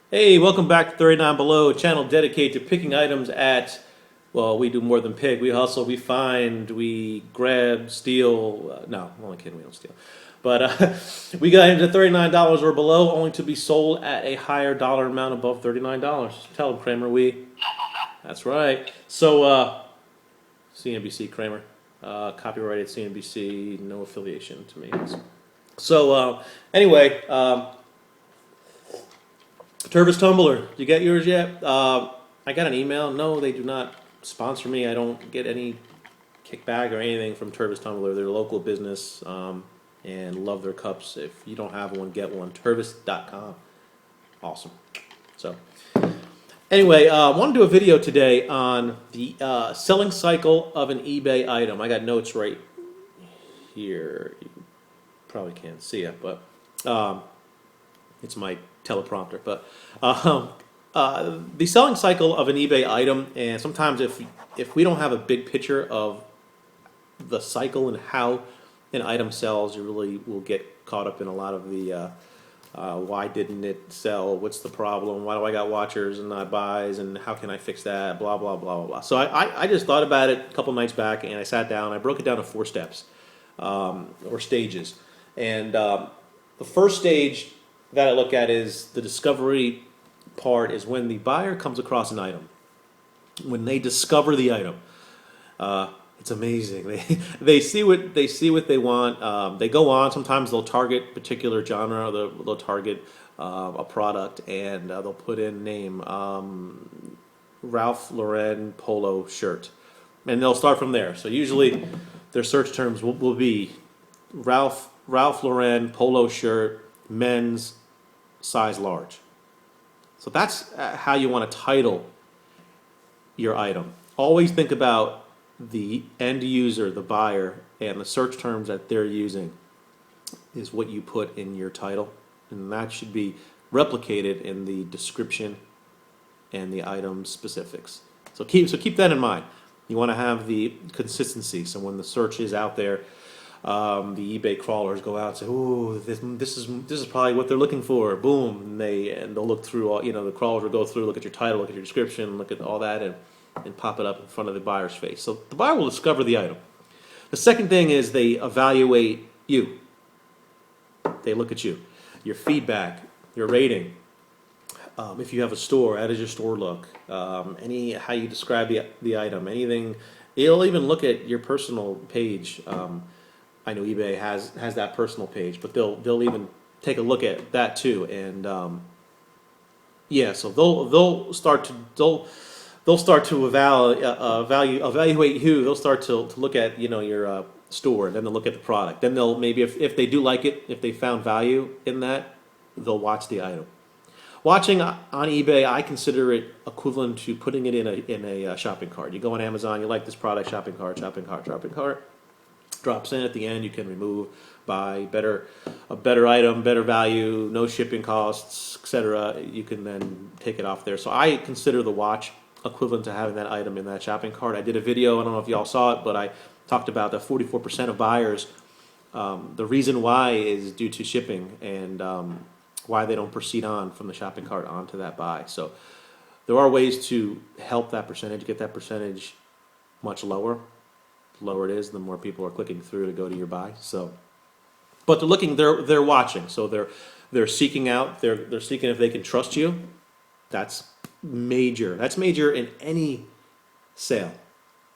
Hey, welcome back to 39 Below, a channel dedicated to picking items at, well, we do more than pick. We hustle, we find, we grab, steal. No, I'm only kidding, we don't steal. But we got into $39 or below, only to be sold at a higher dollar amount above $39. Tell them, Kramer, we. That's right. So, CNBC, Kramer. Copyrighted CNBC, no affiliation to me. So, anyway, Turvis Tumbler, you get yours yet? I got an email. No, they do not sponsor me. I don't get any kickback or anything from Turvis Tumbler. They're a local business and love their cups. If you don't have one, get one. Turvis.com. Awesome. So, anyway, I want to do a video today on the selling cycle of an eBay item. I got notes right here. You probably can't see it, but it's my teleprompter. But the selling cycle of an eBay item, and sometimes if we don't have a big picture of the cycle and how an item sells, you really will get caught up in a lot of the why didn't it sell? What's the problem? Why do I got watchers and not buys? And how can I fix that? Blah blah blah blah blah. So I just thought about it a couple nights back, and I sat down. I broke it down to 4 steps or stages, and the first stage that I look at is the discovery part is when the buyer comes across an item. When they discover the item, it's amazing. They see what they want. They go on. Sometimes they'll target particular genre. Or they'll target a product and they'll put in name Ralph Lauren polo shirt, and they'll start from there. So usually their search terms will be Ralph Lauren polo shirt, men's, size large. So that's how you want to title your item. Always think about the end user, the buyer, and the search terms that they're using is what you put in your title, and that should be replicated in the description and the item specifics. So keep that in mind. You want to have the consistency. So when the search is out there, the eBay crawlers go out and say, "Ooh, this is probably what they're looking for." Boom, and they'll look through all. The crawlers will go through, look at your title, look at your description, look at all that, and pop it up in front of the buyer's face. So the buyer will discover the item. The second thing is they evaluate you. They look at you, your feedback, your rating. If you have a store, how does your store look? How you describe the item, anything. It'll even look at your personal page. I know eBay has that personal page, but they'll even take a look at that too, and so they'll start to evaluate you. They'll start to look at your store, and then they'll look at the product. Then they'll maybe if they do like it, if they found value in that, they'll watch the item. Watching on eBay, I consider it equivalent to putting it in a shopping cart. You go on Amazon, you like this product, shopping cart. Drops in at the end. You can remove, buy a better item, better value, no shipping costs, etc. You can then take it off there. So I consider the watch equivalent to having that item in that shopping cart. I did a video. I don't know if y'all saw it, but I talked about that 44% of buyers. The reason why is due to shipping and why they don't proceed on from the shopping cart onto that buy. So there are ways to help that percentage, get that percentage much lower. The lower it is, the more people are clicking through to go to your buy. So, but they're looking, they're watching. So they're seeking out, they're seeking if they can trust you. That's major. That's major in any sale.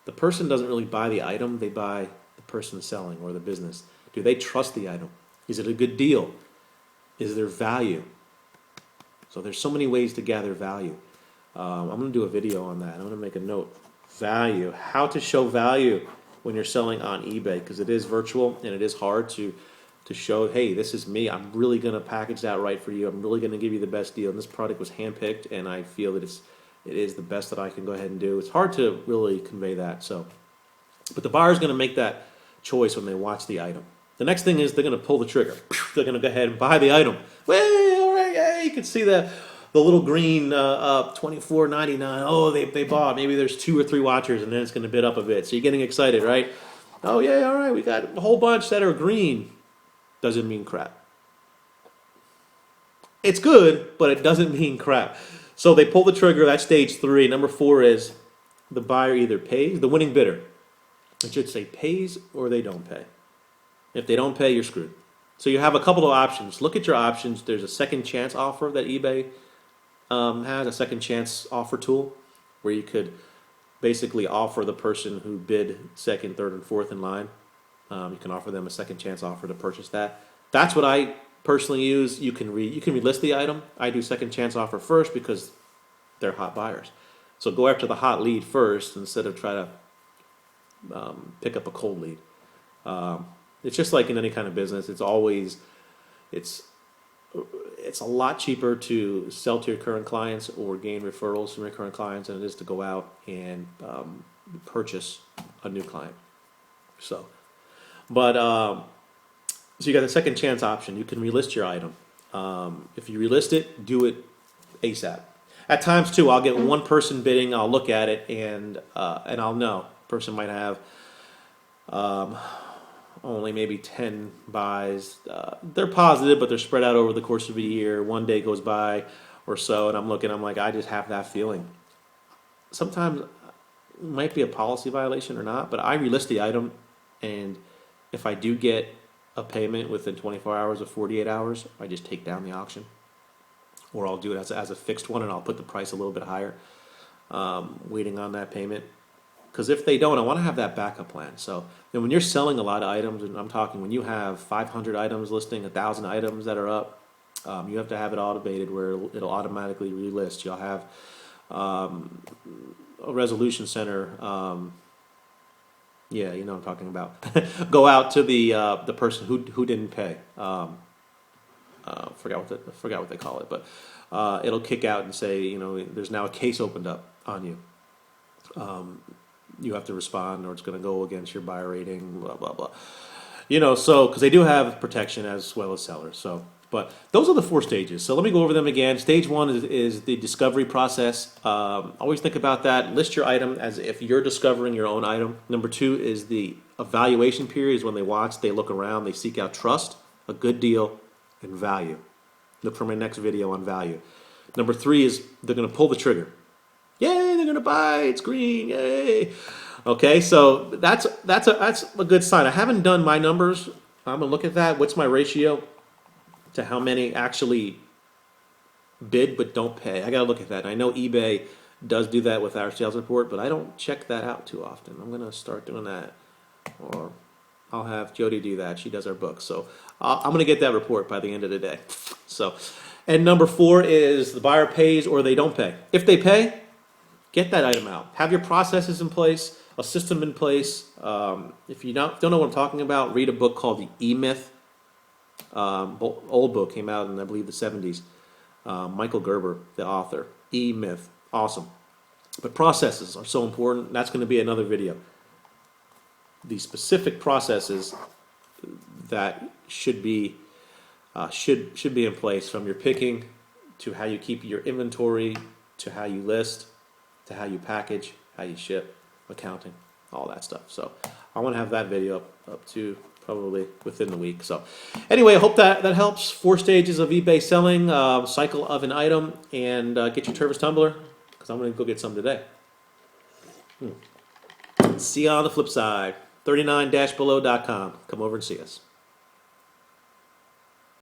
The person doesn't really buy the item; they buy the person selling or the business. Do they trust the item? Is it a good deal? Is there value? So there's so many ways to gather value. I'm going to do a video on that. I'm going to make a note. Value. How to show value when you're selling on eBay, because it is virtual and it is hard to show, hey, this is me. I'm really going to package that right for you. I'm really going to give you the best deal. And this product was handpicked, and I feel that it is the best that I can go ahead and do. It's hard to really convey that. So, but the buyer's going to make that choice when they watch the item. The next thing is they're going to pull the trigger. They're going to go ahead and buy the item. Well, all right, yeah, you can see the little green $24.99. Oh, they bought. Maybe there's 2 or 3 watchers, and then it's going to bid up a bit. So you're getting excited, right? Oh yeah, all right. We got a whole bunch that are green. Doesn't mean crap. It's good, but it doesn't mean crap. So they pull the trigger. That's stage 3. Number 4 is the buyer either pays, the winning bidder, it should say pays or they don't pay. If they don't pay, you're screwed. So you have a couple of options. Look at your options. There's a second chance offer that eBay has, a second chance offer tool where you could basically offer the person who bid second, third, and fourth in line. You can offer them a second chance offer to purchase that. That's what I personally use. You can relist the item. I do second chance offer first because they're hot buyers. So go after the hot lead first instead of try to pick up a cold lead. It's just like in any kind of business. It's a lot cheaper to sell to your current clients or gain referrals from your current clients than it is to go out and purchase a new client. So you got the second chance option. You can relist your item. If you relist it, do it ASAP. At times too, I'll get one person bidding. I'll look at it and I'll know. Person might have only maybe 10 buys. They're positive, but they're spread out over the course of a year. One day goes by or so, and I'm like, I just have that feeling. Sometimes it might be a policy violation or not, but I relist the item, and if I do get a payment within 24 hours or 48 hours, I just take down the auction. Or I'll do it as a fixed one, and I'll put the price a little bit higher, waiting on that payment. Because if they don't, I want to have that backup plan. So when you're selling a lot of items, and I'm talking when you have 500 items listing, 1,000 items that are up, you have to have it automated where it'll automatically relist. You'll have a resolution center. Yeah, you know what I'm talking about. Go out to the person who didn't pay. Forgot what they call it, but it'll kick out and say, there's now a case opened up on you. You have to respond, or it's going to go against your buy rating. Blah blah blah. So because they do have protection as well as sellers. So, but those are the 4 stages. So let me go over them again. Stage 1 is the discovery process. Always think about that. List your item as if you're discovering your own item. Number 2 is the evaluation period. Is when they watch, they look around, they seek out trust, a good deal, and value. Look for my next video on value. Number 3 is they're going to pull the trigger. Yay, they're going to buy. It's green. Yay. Okay, so that's a good sign. I haven't done my numbers. I'm going to look at that. What's my ratio to how many actually bid but don't pay? I got to look at that. I know eBay does do that with our sales report, but I don't check that out too often. I'm going to start doing that. Or I'll have Jody do that. She does our books. So I'm going to get that report by the end of the day. So, and number 4 is the buyer pays or they don't pay. If they pay, get that item out. Have your processes in place, a system in place. If you don't know what I'm talking about, read a book called The E-Myth. Old book, came out in, I believe, the 70s. Michael Gerber, the author. E-Myth. Awesome. But processes are so important. That's going to be another video. The specific processes that should be in place, from your picking to how you keep your inventory to how you list to how you package, how you ship, accounting, all that stuff. So I want to have that video up to probably within the week. So anyway, I hope that helps. 4 stages of eBay selling, cycle of an item, and get your Tervis tumbler, because I'm going to go get some today. See you on the flip side. 39-below.com. Come over and see us.